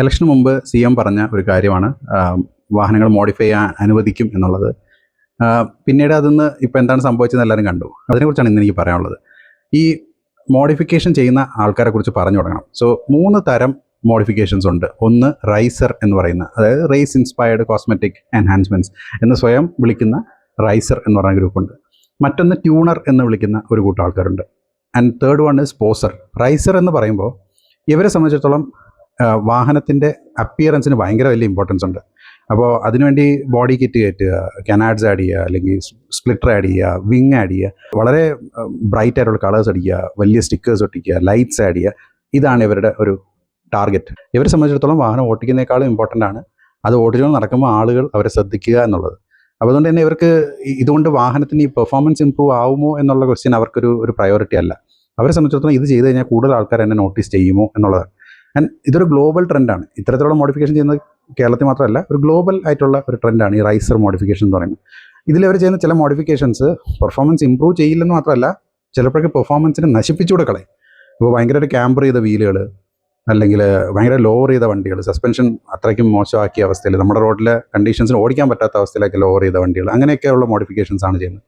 ഇലക്ഷന് മുമ്പ് CM പറഞ്ഞ ഒരു കാര്യമാണ് വാഹനങ്ങൾ മോഡിഫൈ ചെയ്യാൻ അനുവദിക്കും എന്നുള്ളത്. പിന്നീട് അതിന്ന് ഇപ്പോൾ എന്താണ് സംഭവിച്ചതെന്ന് എല്ലാവരും കണ്ടു. അതിനെക്കുറിച്ചാണ് ഇന്ന് എനിക്ക് പറയാനുള്ളത്. ഈ മോഡിഫിക്കേഷൻ ചെയ്യുന്ന ആൾക്കാരെ കുറിച്ച് പറഞ്ഞു തുടങ്ങണം. സോ 3 തരം മോഡിഫിക്കേഷൻസ് ഉണ്ട്. ഒന്ന് റൈസർ എന്ന് പറയുന്ന, അതായത് റേസ് ഇൻസ്പയർഡ് കോസ്മെറ്റിക് എൻഹാൻസ്മെൻറ്റ്സ് എന്ന് സ്വയം വിളിക്കുന്ന റൈസർ എന്ന് പറയുന്ന ഗ്രൂപ്പുണ്ട്. മറ്റൊന്ന് ട്യൂണർ എന്ന് വിളിക്കുന്ന ഒരു കൂട്ടം ആൾക്കാരുണ്ട്. And third one is poser. Riser എന്ന് പറയുമ്പോൾ ഇവരെ സംബന്ധിച്ചിടത്തോളം വാഹനത്തിൻ്റെ അപ്പിയറൻസിന് ഭയങ്കര വലിയ ഇമ്പോർട്ടൻസ് ഉണ്ട്. അപ്പോൾ അതിനുവേണ്ടി ബോഡി കിറ്റ് കയറ്റുക, കനാഡ്സ് ആഡ് ചെയ്യുക, അല്ലെങ്കിൽ സ്പ്ലിറ്റർ ആഡ് ചെയ്യുക, വിങ് ആഡ് ചെയ്യുക, വളരെ ബ്രൈറ്റ് ആയിട്ടുള്ള കളേഴ്സ് അടിക്കുക, വലിയ സ്റ്റിക്കേഴ്സ് ഒട്ടിക്കുക, ലൈറ്റ്സ് ആഡ് ചെയ്യുക. ഇതാണ് ഇവരുടെ ഒരു ടാർഗറ്റ്. ഇവരെ സംബന്ധിച്ചിടത്തോളം വാഹനം ഓടിക്കുന്നതിനേക്കാളും ഇമ്പോർട്ടൻ്റ് ആണ് അത് ഓടിച്ചുകൊണ്ട് നടക്കുമ്പോൾ ആളുകൾ അവരെ ശ്രദ്ധിക്കുക എന്നുള്ളത്. അപ്പോൾ അതുകൊണ്ട് തന്നെ ഇവർക്ക് ഇതുകൊണ്ട് വാഹനത്തിന് ഈ പെർഫോമൻസ് ഇമ്പ്രൂവ് ആവുമോ എന്നുള്ള ക്വസ്റ്റ്യൻ അവർക്കൊരു പ്രയോറിറ്റി അല്ല. അവരെ സംബന്ധിച്ചിടത്തോളം ഇത് ചെയ്ത് കഴിഞ്ഞാൽ കൂടുതൽ ആൾക്കാർ എന്നെ നോട്ടീസ് ചെയ്യുമോ എന്നുള്ളതാണ്. ആൻഡ് ഇതൊരു ഗ്ലോബൽ ട്രെൻഡാണ്. ഇത്തരത്തിലുള്ള മോഡിഫിക്കേഷൻ ചെയ്യുന്നത് കേരളത്തിൽ മാത്രമല്ല, ഒരു ഗ്ലോബൽ ആയിട്ടുള്ള ഒരു ട്രെൻഡാണ് ഈ റൈസർ മോഡിഫിക്കേഷൻ എന്ന് പറയുന്നത്. ഇതിലവർ ചെയ്യുന്ന ചില മോഡിഫിക്കേഷൻസ് പെർഫോമൻസ് ഇമ്പ്രൂവ് ചെയ്യില്ലെന്ന് മാത്രമല്ല, ചിലപ്പോഴൊക്കെ പെർഫോമൻസിനെ നശിപ്പിച്ചുകൂടെ കളയും. ഇപ്പോൾ ഭയങ്കരമായിട്ട് ക്യാമ്പർ ചെയ്ത വീലുകൾ, അല്ലെങ്കിൽ ഭയങ്കര ലോവർ ചെയ്ത വണ്ടികൾ, സസ്പെൻഷൻ അത്രയ്ക്കും മോശമാക്കിയ അവസ്ഥയിൽ, നമ്മുടെ റോഡിലെ കണ്ടീഷൻസിന് ഓടിക്കാൻ പറ്റാത്ത അവസ്ഥയിലേക്ക് ലോവർ ചെയ്ത വണ്ടികൾ, അങ്ങനെയൊക്കെയുള്ള മോഡിഫിക്കേഷൻസ് ആണ് ചെയ്യുന്നത്.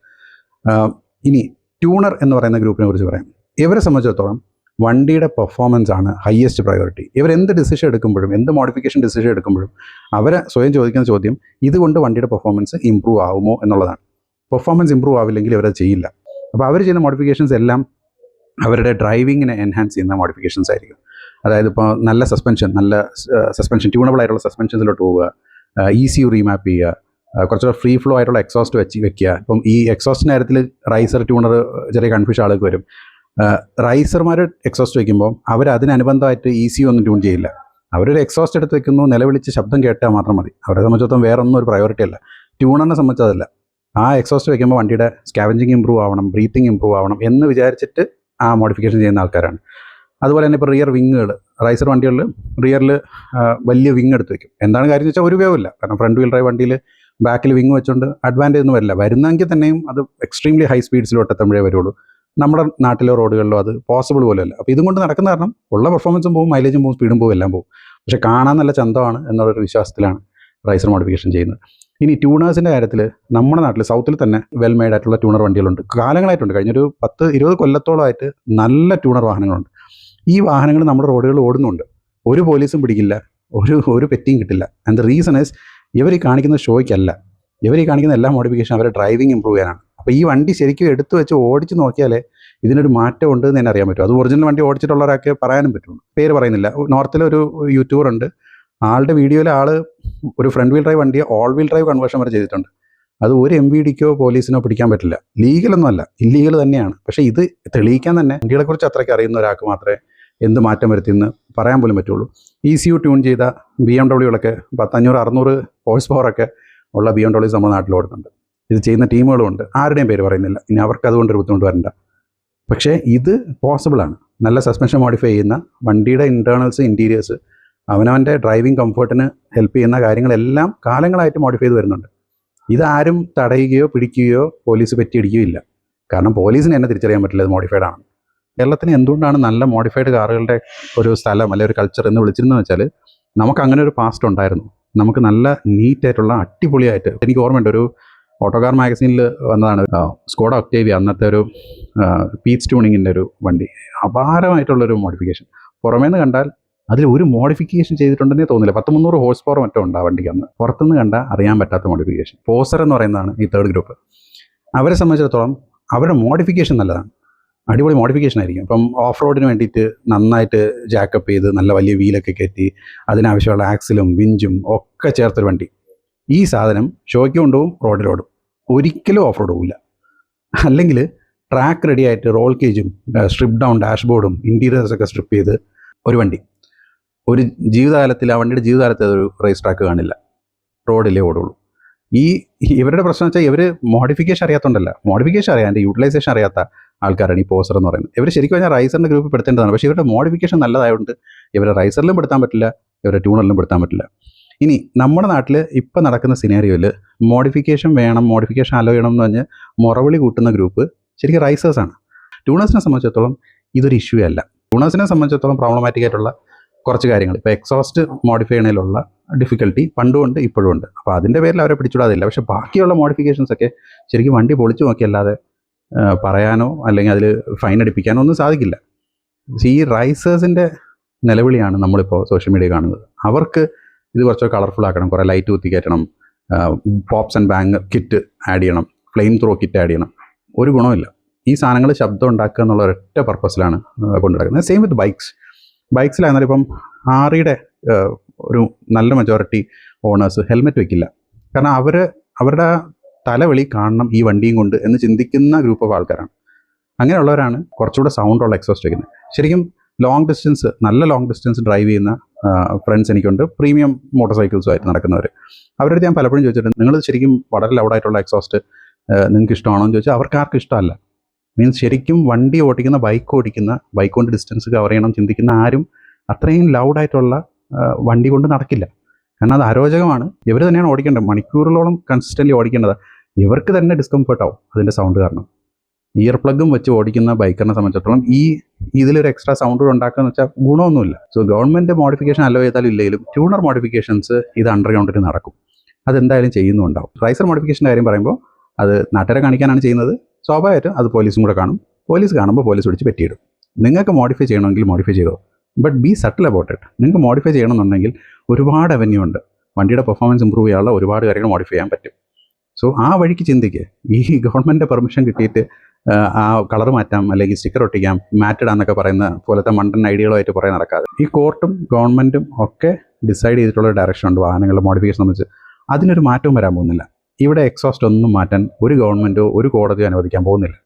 ഇനി ട്യൂണർ എന്ന് പറയുന്ന ഗ്രൂപ്പിനെ കുറിച്ച് പറയാം. ഇവരെ സംബന്ധിച്ചിടത്തോളം വണ്ടിയുടെ പെർഫോമൻസ് ആണ് ഹയസ്റ്റ് പ്രയോറിറ്റി. ഇവരെന്ത് ഡിസിഷൻ എടുക്കുമ്പോഴും, എന്ത് മോഡിഫിക്കേഷൻ ഡിസിഷൻ എടുക്കുമ്പോഴും അവരെ സ്വയം ചോദിക്കുന്ന ചോദ്യം ഇതുകൊണ്ട് വണ്ടിയുടെ പെർഫോമൻസ് ഇമ്പ്രൂവ് ആവുമോ എന്നുള്ളതാണ്. പെർഫോമൻസ് ഇമ്പ്രൂവ് ആവില്ലെങ്കിൽ അവരത് ചെയ്യില്ല. അപ്പോൾ അവർ ചെയ്യുന്ന മോഡിഫിക്കേഷൻസ് എല്ലാം അവരുടെ ഡ്രൈവിങ്ങിനെ എൻഹാൻസ് ചെയ്യുന്ന മോഡിഫിക്കേഷൻസ് ആയിരിക്കും. അതായത് ഇപ്പോൾ നല്ല സസ്പെൻഷൻ ട്യൂണബിൾ ആയിട്ടുള്ള സസ്പെൻഷൻസിലോട്ട് പോവുക, ECU റീമാപ്പ് ചെയ്യുക, കുറച്ചുകൂടെ ഫ്രീ ഫ്ലോ ആയിട്ടുള്ള എക്സോസ്റ്റ് വെക്കുക. ഇപ്പം ഈ എക്സോസ്റ്റിൻ്റെ കാര്യത്തിൽ റൈസർ ട്യൂണർ ചെറിയ കൺഫ്യൂഷൻ ആൾക്ക് വരും. റൈസർമാർ എക്സോസ്റ്റ് വയ്ക്കുമ്പോൾ അവർ അതിനനുബന്ധമായിട്ട് ECU ഒന്നും ട്യൂൺ ചെയ്യില്ല. അവരൊരു എക്സോസ്റ്റ് എടുത്ത് വെക്കുന്നു, നിലവിളിച്ച് ശബ്ദം കേട്ടാൽ മാത്രം മതി. അവരെ സംബന്ധിച്ചിടത്തോളം വേറെ ഒന്നും ഒരു പ്രയോറിറ്റി അല്ല. ട്യൂണറിനെ സംബന്ധിച്ചതല്ല. ആ എക്സോസ്റ്റ് വയ്ക്കുമ്പോൾ വണ്ടിയുടെ സ്കാവഞ്ചിങ് ഇമ്പ്രൂവ് ആവണം, ബ്രീത്തിങ് ഇമ്പ്രൂവ് ആവണം എന്ന് വിചാരിച്ചിട്ട് ആ മോഡിഫിക്കേഷൻ ചെയ്യുന്ന ആൾക്കാരാണ്. അതുപോലെ തന്നെ ഇപ്പോൾ റിയർ വിങ്ങുകൾ, റൈസർ വണ്ടികളിൽ റിയറിൽ വലിയ വിങ് എടുത്ത് വയ്ക്കും. എന്താണ് കാര്യം എന്ന് വെച്ചാൽ ഒരു ഉപയോഗമില്ല. കാരണം ഫ്രണ്ട് വീൽ ഡ്രൈവ് വണ്ടിയിൽ ബാക്കിൽ വിങ് വെച്ചുകൊണ്ട് അഡ്വാൻറ്റേജ് ഒന്നും വരില്ല. വരുന്നെങ്കിൽ തന്നെയും അത് എക്സ്ട്രീംലി ഹൈ സ്പീഡ്സിലോട്ട് എത്തുമ്പോഴേ വരുള്ളൂ. നമ്മുടെ നാട്ടിലോ റോഡുകളിലോ അത് പോസിബിൾ പോലെയല്ല. അപ്പോൾ ഇതും കൊണ്ട് നടക്കുന്ന കാരണം ഉള്ള പെർഫോമൻസും പോകും, മൈലേജും പോകും, സ്പീഡും പോകും, എല്ലാം പോകും. പക്ഷേ കാണാൻ നല്ല ചന്തമാണ് എന്നുള്ളൊരു വിശ്വാസത്തിലാണ് റൈസർ മോഡിഫിക്കേഷൻ ചെയ്യുന്നത്. ഇനി ട്യൂണേഴ്സിൻ്റെ കാര്യത്തിൽ നമ്മുടെ നാട്ടിൽ സൗത്തിൽ തന്നെ വെൽ മെയ്ഡ് ആയിട്ടുള്ള ട്യൂണർ വണ്ടികളുണ്ട്. കാലങ്ങളായിട്ടുണ്ട്, കഴിഞ്ഞൊരു 10-20 കൊല്ലത്തോളമായിട്ട് നല്ല ട്യൂണർ വാഹനങ്ങളുണ്ട്. ഈ വാഹനങ്ങൾ നമ്മുടെ റോഡുകളിൽ ഓടുന്നുണ്ട്. ഒരു പോലീസും പിടിക്കില്ല, ഒരു പെറ്റിയും കിട്ടില്ല. ആൻഡ് ദ റീസൺ ഈസ് ഇവർ ഈ കാണിക്കുന്ന ഷോയ്ക്കല്ല. ഇവർ ഈ കാണിക്കുന്ന എല്ലാ മോഡിഫിക്കേഷൻ അവരുടെ ഡ്രൈവിംഗ് ഇമ്പ്രൂവ് ചെയ്യാനാണ്. അപ്പോൾ ഈ വണ്ടി ശരിക്കും എടുത്തു വെച്ച് ഓടിച്ച് നോക്കിയാലേ ഇതിനൊരു മാറ്റം ഉണ്ട് എന്ന് തന്നെ അറിയാൻ പറ്റും. അത് ഒറിജിനൽ വണ്ടി ഓടിച്ചിട്ടുള്ളവരൊക്കെ പറയാനും പറ്റുള്ളൂ. പേര് പറയുന്നില്ല. നോർത്തിലൊരു യൂട്യൂബർ ഉണ്ട്. ആളുടെ വീഡിയോയിൽ ഒരു ഫ്രണ്ട് വീൽ ഡ്രൈവ് വണ്ടിയെ ഓൾ വീൽ ഡ്രൈവ് കൺവേർഷൻ വരെ ചെയ്തിട്ടുണ്ട്. അത് ഒരു MVDക്കോ പോലീസിനോ പിടിക്കാൻ പറ്റില്ല. ലീഗലൊന്നും അല്ല, ഇല്ലീഗൽ തന്നെയാണ്. പക്ഷേ ഇത് തെളിയിക്കാൻ തന്നെ വണ്ടികളെക്കുറിച്ച് അത്രയ്ക്ക് അറിയുന്ന ഒരാൾക്ക് മാത്രമേ എന്ത് മാറ്റം വരുത്തിയെന്ന് പറയാൻ പോലും പറ്റുള്ളൂ. ECU ട്യൂൺ ചെയ്ത BMW 500-600 ഹോഴ്സ് പവറൊക്കെ ഉള്ള BMW നമ്മുടെ നാട്ടിൽ ഓടുന്നുണ്ട്. ഇത് ചെയ്യുന്ന ടീമുകളുമുണ്ട്. ആരുടെയും പേര് പറയുന്നില്ല. ഇനി അവർക്ക് അതുകൊണ്ടൊരു ബുദ്ധിമുട്ട് വരണ്ട. പക്ഷേ ഇത് പോസിബിളാണ്. നല്ല സസ്പെൻഷൻ മോഡിഫൈ ചെയ്യുന്ന വണ്ടിയുടെ ഇൻറ്റേർണൽസ്, ഇൻറ്റീരിയേഴ്സ്, അവനവൻ്റെ ഡ്രൈവിംഗ് കംഫർട്ടിന് ഹെൽപ്പ് ചെയ്യുന്ന കാര്യങ്ങളെല്ലാം കാലങ്ങളായിട്ട് മോഡിഫൈ ചെയ്ത് വരുന്നുണ്ട്. ഇതാരും തടയുകയോ പിടിക്കുകയോ പോലീസ് പറ്റിയിടിക്കുകയോ ഇല്ല. കാരണം പോലീസിന് എന്നെ തിരിച്ചറിയാൻ പറ്റില്ല ഇത് മോഡിഫൈഡ് ആണ്. കേരളത്തിന് എന്തുകൊണ്ടാണ് നല്ല മോഡിഫൈഡ് കാറുകളുടെ ഒരു സ്ഥലം അല്ലെങ്കിൽ ഒരു കൾച്ചർ എന്ന് വിളിച്ചിരുന്നതെന്ന് വെച്ചാൽ, നമുക്ക് അങ്ങനെ ഒരു പാസ്റ്റ് ഉണ്ടായിരുന്നു. നമുക്ക് നല്ല നീറ്റായിട്ടുള്ള അടിപൊളിയായിട്ട്, എനിക്ക് ഓർമ്മയുണ്ട്, ഒരു ഓട്ടോകാർ മാഗസീനിൽ വന്നതാണ് സ്കോഡ ഒക്ടേവിയ, അന്നത്തെ ഒരു പീച്ച് ട്യൂണിങ്ങിൻ്റെ ഒരു വണ്ടി. അപാരമായിട്ടുള്ളൊരു മോഡിഫിക്കേഷൻ. പുറമേ നിന്ന് കണ്ടാൽ അതിൽ ഒരു മോഡിഫിക്കേഷൻ ചെയ്തിട്ടുണ്ടെന്നേ തോന്നില്ല. 10-300 ഹോഴ്സ് പവർ മറ്റോ ഉണ്ട് ആ വണ്ടിക്ക് അന്ന്. പുറത്തുനിന്ന് കണ്ടാൽ അറിയാൻ പറ്റാത്ത മോഡിഫിക്കേഷൻ. പോസർ എന്ന് പറയുന്നതാണ് ഈ തേർഡ് ഗ്രൂപ്പ്. അവരെ സംബന്ധിച്ചിടത്തോളം അവരുടെ മോഡിഫിക്കേഷൻ നല്ലതാണ്, അടിപൊളി മോഡിഫിക്കേഷൻ ആയിരിക്കും. ഇപ്പം ഓഫ് റോഡിന് വേണ്ടിയിട്ട് നന്നായിട്ട് ജാക്കപ്പ് ചെയ്ത് നല്ല വലിയ വീലൊക്കെ കയറ്റി അതിനാവശ്യമുള്ള ആക്സിലും വിഞ്ചും ഒക്കെ ചേർത്തൊരു വണ്ടി. ഈ സാധനം ഷോയ്ക്ക് കൊണ്ടുപോകും, റോഡിലോടും, ഒരിക്കലും ഓഫ് റോഡ് പോകില്ല. അല്ലെങ്കിൽ ട്രാക്ക് റെഡി ആയിട്ട് റോൾ കേജും സ്ട്രിപ്പ് ഡൗൺ ഡാഷ്ബോർഡും ഇൻറ്റീരിയേഴ്സൊക്കെ സ്ട്രിപ്പ് ചെയ്ത് ഒരു വണ്ടി ഒരു ജീവിതകാലത്തിൽ, ആ വണ്ടിയുടെ ജീവിതകാലത്ത് അതൊരു റേസ് ട്രാക്ക് കാണില്ല, റോഡിലേ ഓടുള്ളൂ. ഇവരുടെ പ്രശ്നം വെച്ചാൽ ഇവർ മോഡിഫിക്കേഷൻ അറിയാത്തതുകൊണ്ടല്ല, മോഡിഫിക്കേഷൻ അറിയാം, അതിൻ്റെ യൂട്ടിലൈസേഷൻ അറിയാത്ത ആൾക്കാരാണ് ഈ പോസർ എന്ന് പറയുന്നത്. ഇവർ ശരിക്കും പറഞ്ഞാൽ റൈസറിൻ്റെ ഗ്രൂപ്പിൽ പെടുത്തേണ്ടതാണ്. പക്ഷേ ഇവരുടെ മോഡിഫിക്കേഷൻ നല്ലതായതുകൊണ്ട് ഇവരെ റൈസറിലും പെടുത്താൻ പറ്റില്ല, ഇവരെ ട്യൂണറിലും പെടുത്താൻ പറ്റില്ല. ഇനി നമ്മുടെ നാട്ടിൽ ഇപ്പം നടക്കുന്ന സിനാരിയോയിൽ മോഡിഫിക്കേഷൻ വേണം, മോഡിഫിക്കേഷൻ അലോ ചെയ്യണം എന്ന് പറഞ്ഞ് മുറവിളി കൂട്ടുന്ന ഗ്രൂപ്പ് ശരിക്കും റൈസേഴ്സാണ്. ട്യൂണേഴ്സിനെ സംബന്ധിച്ചിടത്തോളം ഇതൊരു ഇഷ്യൂ അല്ല. ട്യൂണേഴ്സിനെ സംബന്ധിച്ചിടത്തോളം പ്രോബ്ലമാറ്റിക് ആയിട്ടുള്ള കുറച്ച് കാര്യങ്ങൾ. ഇപ്പോൾ എക്സോസ്റ്റ് മോഡിഫൈ ചെയ്യണതിലുള്ള ഡിഫിക്കൽട്ടി പണ്ടും ഉണ്ട് ഇപ്പോഴും ഉണ്ട്. അപ്പോൾ അതിൻ്റെ പേരിൽ അവരെ പിടിച്ചുവിടാതില്ല. പക്ഷേ ബാക്കിയുള്ള മോഡിഫിക്കേഷൻസ് ഒക്കെ ശരിക്കും വണ്ടി പൊളിച്ചു നോക്കിയല്ലാതെ പറയാനോ അല്ലെങ്കിൽ അതിൽ ഫൈൻ അടിപ്പിക്കാനോ ഒന്നും സാധിക്കില്ല. ഈ റൈസേഴ്സിൻ്റെ നിലവിളിയാണ് നമ്മളിപ്പോൾ സോഷ്യൽ മീഡിയ കാണുന്നത്. അവർക്ക് ഇത് കുറച്ച് കളർഫുൾ ആക്കണം, കുറേ ലൈറ്റ് കുത്തിക്കയറ്റണം, pops and bang kit add ചെയ്യണം, ഫ്ലെയിം ത്രോ കിറ്റ് ആഡ് ചെയ്യണം. ഒരു ഗുണമില്ല. ഈ സാധനങ്ങൾ ശബ്ദം ഉണ്ടാക്കുക എന്നുള്ള ഒരൊറ്റ പർപ്പസിലാണ് കൊണ്ടു നടക്കുന്നത്. സെയിം വിത്ത് ബൈക്സിലായിരുന്നാലും ഇപ്പം ആറിയുടെ ഒരു നല്ല മെജോറിറ്റി ഓണേഴ്സ് ഹെൽമെറ്റ് വെക്കില്ല. കാരണം അവരുടെ തലവെളി കാണണം ഈ വണ്ടിയും കൊണ്ട് എന്ന് ചിന്തിക്കുന്ന ഗ്രൂപ്പ് ഓഫ് ആൾക്കാരാണ്. അങ്ങനെയുള്ളവരാണ് കുറച്ചുകൂടെ സൗണ്ടുള്ള എക്സോസ്റ്റ് വയ്ക്കുന്നത്. ശരിക്കും നല്ല ലോങ് ഡിസ്റ്റൻസ് ഡ്രൈവ് ചെയ്യുന്ന ഫ്രണ്ട്സ് എനിക്കുണ്ട്, പ്രീമിയം മോട്ടോർ സൈക്കിൾസുമായിട്ട് നടക്കുന്നവർ. അവരുടെ അടുത്ത് ഞാൻ പലപ്പോഴും ചോദിച്ചിട്ടുണ്ട്, നിങ്ങൾ ശരിക്കും വളരെ ലൗഡായിട്ടുള്ള എക്സോസ്റ്റ് നിങ്ങൾക്ക് ഇഷ്ടമാണോ എന്ന് ചോദിച്ചാൽ അവർക്ക് ആർക്കും ഇഷ്ടമല്ല. മീൻസ് ശരിക്കും വണ്ടി ഓടിക്കുന്ന ബൈക്ക് കൊണ്ട് ഡിസ്റ്റൻസ് കവർ ചെയ്യണം ചിന്തിക്കുന്ന ആരും അത്രയും ലൗഡായിട്ടുള്ള വണ്ടി കൊണ്ട് നടക്കില്ല. കാരണം അത് അരോചകമാണ്. ഇവർ തന്നെയാണ് ഓടിക്കേണ്ടത്, മണിക്കൂറുകളോളം കൺസിസ്റ്റൻ്റ്ലി ഓടിക്കേണ്ടത്. ഇവർക്ക് തന്നെ ഡിസ്കംഫർട്ട് ആവും അതിൻ്റെ സൗണ്ട് കാരണം. ഇയർ പ്ലഗും വെച്ച് ഓടിക്കുന്ന ബൈക്കറിനെ സംബന്ധിച്ചിടത്തോളം ഇതിലൊരു എക്സ്ട്രാ സൗണ്ട് ഉണ്ടാക്കുക എന്ന് വെച്ചാൽ ഗുണമൊന്നുമില്ല. സോ ഗവൺമെൻറ് മോഡിഫിക്കേഷൻ അലോ ചെയ്താലും ഇല്ലെങ്കിലും ട്യൂണർ മോഡിഫിക്കേഷൻസ് ഇത് അണ്ടർഗ്രൗണ്ടിൽ നടക്കും. അതെന്തായാലും ചെയ്യുന്നുണ്ടാവും. റൈസർ മോഡിഫിക്കേഷൻ്റെ കാര്യം പറയുമ്പോൾ അത് നാട്ടുകാരെ കാണിക്കാനാണ് ചെയ്യുന്നത്. സ്വാഭാവികമായിട്ടും അത് പോലീസും കൂടെ കാണും. പോലീസ് കാണുമ്പോൾ പോലീസ് പിടിച്ച് പെറ്റിയിടും. നിങ്ങൾക്ക് മോഡിഫൈ ചെയ്യണമെങ്കിൽ മോഡിഫൈ ചെയ്തോ, but B subtle about it. നിങ്ങൾക്ക് മോഡിഫൈ ചെയ്യണമെന്നുണ്ടെങ്കിൽ ഒരുപാട് അവന്യൂ ഉണ്ട്. വണ്ടിയുടെ പെർഫോമൻസ് ഇമ്പ്രൂവ് ചെയ്യാനുള്ള ഒരുപാട് കാര്യങ്ങൾ മോഡിഫൈ ചെയ്യാൻ പറ്റും. സോ ആ വഴിക്ക് ചിന്തിക്കുക. ഈ ഗവൺമെൻറ് പെർമിഷൻ കിട്ടിയിട്ട് ആ കളർ മാറ്റാം അല്ലെങ്കിൽ സ്റ്റിക്കർ ഒട്ടിക്കാം, മാറ്റിടാന്നൊക്കെ പറയുന്ന പോലത്തെ മണ്ടൻ ഐഡിയകളുമായിട്ട് കുറേ നടക്കാതെ ഈ കോർട്ടും ഗവൺമെൻറ്റും ഒക്കെ ഡിസൈഡ് ചെയ്തിട്ടുള്ള ഡയറക്ഷൻ ഉണ്ട് വാഹനങ്ങളുടെ മോഡിഫിക്കേഷൻ സംബന്ധിച്ച്. അതിനൊരു മാറ്റവും വരാൻ പോകുന്നില്ല. ഇവിടെ എക്സോസ്റ്റ് ഒന്നും മാറ്റാൻ ഒരു ഗവൺമെൻറ്റോ ഒരു കോടതിയോ അനുവദിക്കാൻ പോകുന്നില്ല.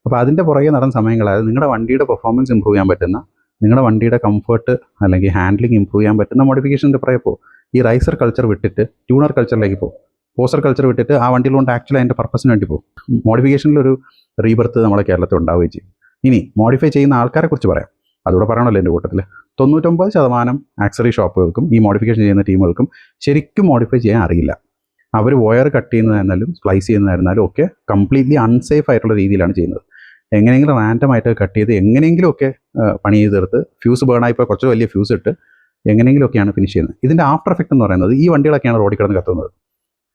അപ്പോൾ അതിൻ്റെ പുറകെ നടന്ന സമയങ്ങളായത് നിങ്ങളുടെ വണ്ടിയുടെ പെർഫോമൻസ് ഇമ്പ്രൂവ് ചെയ്യാൻ പറ്റുന്ന, നിങ്ങളുടെ വണ്ടിയുടെ കംഫർട്ട് അല്ലെങ്കിൽ ഹാൻഡ്ലിംഗ് ഇമ്പ്രൂവ് ചെയ്യാൻ പറ്റുന്ന മോഡിഫിക്കേഷൻ്റെ പുറകെ പോകും. ഈ റൈസർ കൾച്ചർ വിട്ടിട്ട് ട്യൂണർ കൾച്ചറിലേക്ക് പോകും. പോസ്റ്റർ കൾച്ചർ വിട്ടിട്ട് ആ വണ്ടിയിൽ കൊണ്ട് ആക്ച്വലി അതിൻ്റെ പർപ്പസിന് വേണ്ടി പോകും. മോഡിഫിക്കേഷനിലൊരു റീബർത്ത് നമ്മുടെ കേരളത്തിൽ ഉണ്ടാവുകയും ചെയ്യും. ഇനി മോഡിഫൈ ചെയ്യുന്ന ആൾക്കാരെ കുറിച്ച് പറയാം. അതുകൂടെ പറയണമല്ലോ എൻ്റെ കൂട്ടത്തിൽ. 99% ആക്സറി ഷോപ്പുകൾക്കും ഈ മോഡിഫിക്കേഷൻ ചെയ്യുന്ന ടീമുകൾക്കും ശരിക്കും മോഡിഫൈ ചെയ്യാൻ അറിയില്ല. അവർ വയർ കട്ട് ചെയ്യുന്നതായിരുന്നാലും സ്പ്ലൈസ് ചെയ്യുന്നതായിരുന്നാലും ഒക്കെ കംപ്ലീറ്റ്ലി അൺസേഫ് ആയിട്ടുള്ള രീതിയിലാണ് ചെയ്യുന്നത്. എങ്ങനെയെങ്കിലും റാൻഡമായിട്ട് കട്ട് ചെയ്ത് എങ്ങനെയെങ്കിലുമൊക്കെ പണി ചെയ്ത് തീർത്ത് ഫ്യൂസ് ബേണായിപ്പോൾ കുറച്ച് വലിയ ഫ്യൂസ് ഇട്ട് എങ്ങനെയെങ്കിലുമൊക്കെയാണ് ഫിനിഷ് ചെയ്യുന്നത്. ഇതിൻ്റെ ആഫ്റ്റർ എഫക്റ്റ് എന്ന് പറയുന്നത് ഈ വണ്ടികളൊക്കെയാണ് റോഡിൽ കിടന്ന് കത്തുന്നത്.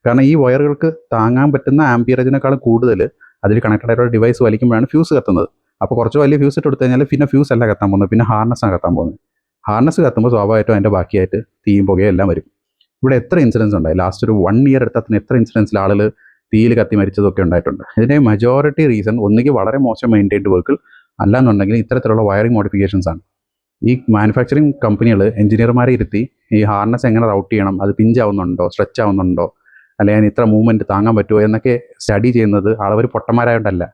കാരണം ഈ വയറുകൾക്ക് താങ്ങാൻ പറ്റുന്ന ആംപിയറേജിനേക്കാളും കൂടുതൽ അതിൽ കണക്റ്റഡ് ആയിട്ടുള്ള ഡിവൈസ് വലിക്കുമ്പോഴാണ് ഫ്യൂസ് കത്തുന്നത്. അപ്പോൾ കുറച്ച് വലിയ ഫ്യൂസ് ഇട്ട് കൊടുത്തു കഴിഞ്ഞാൽ പിന്നെ ഫ്യൂസ് അല്ല കത്താൻ പോകുന്നത്, പിന്നെ ഹാർനസ്സാണ് കത്താൻ പോകുന്നത്. ഹാർനസ് കത്തുമ്പോൾ സ്വാഭാവികമായിട്ടും അതിൻ്റെ ബാക്കിയായിട്ട് തീയും പുകയും എല്ലാം വരും. ഇവിടെ എത്ര ഇൻസിഡൻസ് ഉണ്ടായി ലാസ്റ്റ് ഒരു 1 ഇയർ എടുത്തതിന് എത്ര ഇൻസിഡൻസിൽ ആളുകൾ തീയിൽ കത്തി മരിച്ചതൊക്കെ ഉണ്ടായിട്ടുണ്ട്. ഇതിൻ്റെ മെജോറിറ്റി റീസൺ ഒന്നുകിൽ വളരെ മോശം മെയിൻറ്റൈൻഡ് വെഹിക്കിൾ, അല്ലാന്നുണ്ടെങ്കിൽ ഇത്തരത്തിലുള്ള വയറിംഗ് മോഡിഫിക്കേഷൻസ് ആണ്. ഈ മാനുഫാക്ചറിങ് കമ്പനികൾ എഞ്ചിനീയർമാരെ ഇരുത്തി ഈ ഹാർനസ് എങ്ങനെ റൗട്ട് ചെയ്യണം, അത് പിഞ്ചാവുന്നുണ്ടോ സ്ട്രെച്ച് ആവുന്നുണ്ടോ അല്ലെങ്കിൽ ഇത്ര മൂവ്മെൻറ്റ് താങ്ങാൻ പറ്റുമോ എന്നൊക്കെ സ്റ്റഡി ചെയ്യുന്നത് ആളവർ പൊട്ടന്മാരായതുകൊണ്ടല്ല,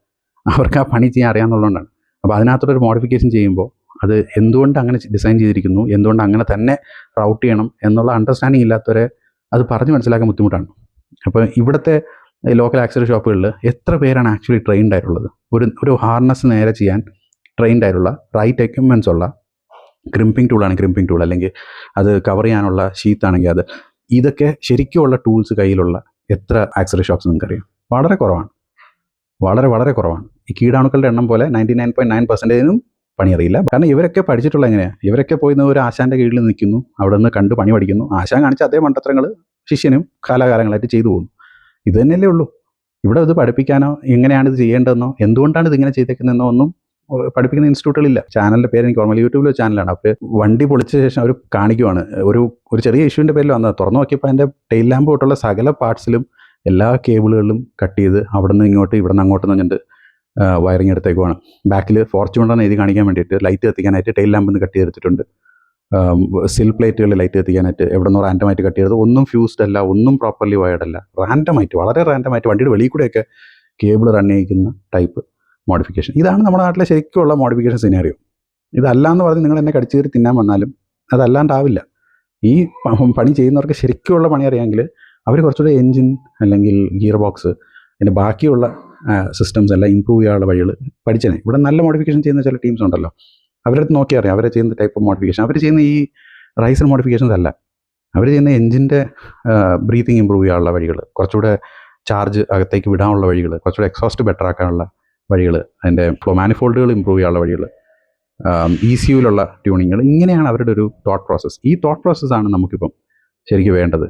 അവർക്ക് ആ പണി ചെയ്യാൻ അറിയാമെന്നുള്ളതുകൊണ്ടാണ്. അപ്പോൾ അതിനകത്തൊരു മോഡിഫിക്കേഷൻ ചെയ്യുമ്പോൾ അത് എന്തുകൊണ്ട് അങ്ങനെ ഡിസൈൻ ചെയ്തിരിക്കുന്നു, എന്തുകൊണ്ട് അങ്ങനെ തന്നെ റൗട്ട് ചെയ്യണം എന്നുള്ള അണ്ടർസ്റ്റാൻഡിങ് ഇല്ലാത്തവരെ അത് പറഞ്ഞ് മനസ്സിലാക്കാൻ ബുദ്ധിമുട്ടാണ്. അപ്പോൾ ഇവിടുത്തെ ലോക്കൽ ആക്സറി ഷോപ്പുകളിൽ എത്ര പേരാണ് ആക്ച്വലി ട്രെയിൻഡ് ആയിട്ടുള്ളത്? ഒരു ഹാർനസ് നേരെ ചെയ്യാൻ ട്രെയിൻഡ് ആയിട്ടുള്ള റൈറ്റ് എക്യുപ്മെൻറ്റ്സ് ഉള്ള ക്രിമ്പിംഗ് ടൂളാണ് ക്രിമ്പിംഗ് ടൂൾ, അല്ലെങ്കിൽ അത് കവർ ചെയ്യാനുള്ള ഷീത്താണെങ്കിൽ അത്, ഇതൊക്കെ ശരിക്കുമുള്ള ടൂൾസ് കയ്യിലുള്ള എത്ര ആക്സറി ഷോപ്സ് നിങ്ങൾക്കറിയാം? വളരെ കുറവാണ്, വളരെ വളരെ കുറവാണ്. ഈ കീടാണുക്കളുടെ എണ്ണം പോലെ 99.9% പണിയറിയില്ല. കാരണം ഇവരൊക്കെ പഠിച്ചിട്ടുള്ള എങ്ങനെയാണ്? ഇവരൊക്കെ പോയി ഒരു ആശാൻ്റെ കീഴിൽ നിൽക്കുന്നു, അവിടെ നിന്ന് കണ്ട് പണി പഠിക്കുന്നു. ആശാൻ കാണിച്ച അതേ മണ്ടത്തരങ്ങൾ ശിഷ്യനും കാലാകാലങ്ങളായിട്ട് ചെയ്തു പോകുന്നു. ഇത് തന്നെയല്ലേ ഉള്ളൂ. ഇവിടെ ഇത് പഠിപ്പിക്കാനോ എങ്ങനെയാണ് ഇത് ചെയ്യേണ്ടതെന്നോ എന്തുകൊണ്ടാണ് ഇതിങ്ങനെ ചെയ്തേക്കുന്നതെന്നോ ഒന്നും പഠിപ്പിക്കുന്ന ഇൻസ്റ്റിറ്റ്യൂട്ടുകളില്ല. ചാനലിൻ്റെ പേര് എനിക്ക് ഓർമ്മ, യൂട്യൂബിൽ ചാനലാണ്. അപ്പോൾ വണ്ടി പൊളിച്ച ശേഷം അവർ കാണിക്കുവാണ് ഒരു ചെറിയ ഇഷ്യൂവിൻ്റെ പേരിൽ വന്നത്. തുറന്നു നോക്കിയപ്പോൾ അതിൻ്റെ ടെയിൽ ലാമ്പ് തൊട്ടുള്ള സകല പാർട്സിലും എല്ലാ കേബിളുകളിലും കട്ട് ചെയ്ത് അവിടെ നിന്ന് ഇങ്ങോട്ട് ഇവിടെ നിന്ന് അങ്ങോട്ട് നിന്നിട്ട് വയറിങ് എടുത്തേക്കുവാണ്. ബാക്കിൽ ഫോർച്യൂണർ എഴുതി കാണിക്കാൻ വേണ്ടിയിട്ട് ലൈറ്റ് കത്തിക്കാനായിട്ട് ടെയിൽ ലാമ്പിൽ നിന്ന് കട്ട് ചെയ്തെടുത്തിട്ടുണ്ട്. സിൽ പ്ലേറ്റുകളിൽ ലൈറ്റ് കത്തിക്കാനായിട്ട് എവിടെ നിന്ന് റാൻഡമായിട്ട് കട്ട് ചെയ്തത്, ഒന്നും ഫ്യൂസ്ഡ് അല്ല, ഒന്നും പ്രോപ്പർലി വയർഡ് അല്ല, റാൻഡമായിട്ട് വളരെ റാൻഡമായിട്ട് വണ്ടിയുടെ വെളിയിൽ കൂടെയൊക്കെ കേബിൾ റൺ ചെയ്യിക്കുന്ന ടൈപ്പ് മോഡിഫിക്കേഷൻ. ഇതാണ് നമ്മുടെ നാട്ടിലെ ശരിക്കുള്ള മോഡിഫിക്കേഷൻ സിനാരിയോ. ഇതല്ല എന്ന് പറഞ്ഞ് നിങ്ങൾ എന്നെ കടിച്ചു കയറി തിന്നാൻ വന്നാലും അതല്ലാണ്ടാവില്ല. ഈ പണി ചെയ്യുന്നവർക്ക് ശരിക്കുള്ള പണി അറിയാമെങ്കിൽ അവർ കുറച്ചുകൂടെ എൻജിൻ അല്ലെങ്കിൽ ഗിയർ ബോക്സ് അതിൻ്റെ ബാക്കിയുള്ള സിസ്റ്റംസ് എല്ലാം ഇമ്പ്രൂവ് ചെയ്യാനുള്ള വഴികൾ പഠിച്ചേനെ. ഇവിടെ നല്ല മോഡിഫിക്കേഷൻ ചെയ്യുന്ന ചില ടീംസ് ഉണ്ടല്ലോ, അവരടുത്ത് നോക്കിയാൽ അറിയാം അവരെ ചെയ്യുന്ന ടൈപ്പ് ഓഫ് മോഡിഫിക്കേഷൻ. അവർ ചെയ്യുന്ന ഈ റൈസർ മോഡിഫിക്കേഷൻസ് അല്ല, അവർ ചെയ്യുന്ന എൻജിൻ്റെ ബ്രീത്തിങ് ഇമ്പ്രൂവ് ചെയ്യാനുള്ള വഴികൾ, കുറച്ചുകൂടെ ചാർജ് അകത്തേക്ക് വിടാനുള്ള വഴികൾ, കുറച്ചുകൂടെ എക്സോസ്റ്റ് ബെറ്റർ ആക്കാനുള്ള വഴികൾ, അതിൻ്റെ ഫ്ലോ മാനിഫോൾഡുകൾ ഇമ്പ്രൂവ് ചെയ്യാനുള്ള വഴികൾ, ECUവിലുള്ള ട്യൂണിങ്ങുകൾ, ഇങ്ങനെയാണ് അവരുടെ ഒരു തോട്ട് പ്രോസസ്സ്. ഈ തോട്ട് പ്രോസസ്സാണ് നമുക്കിപ്പം ശരിക്കും വേണ്ടത്.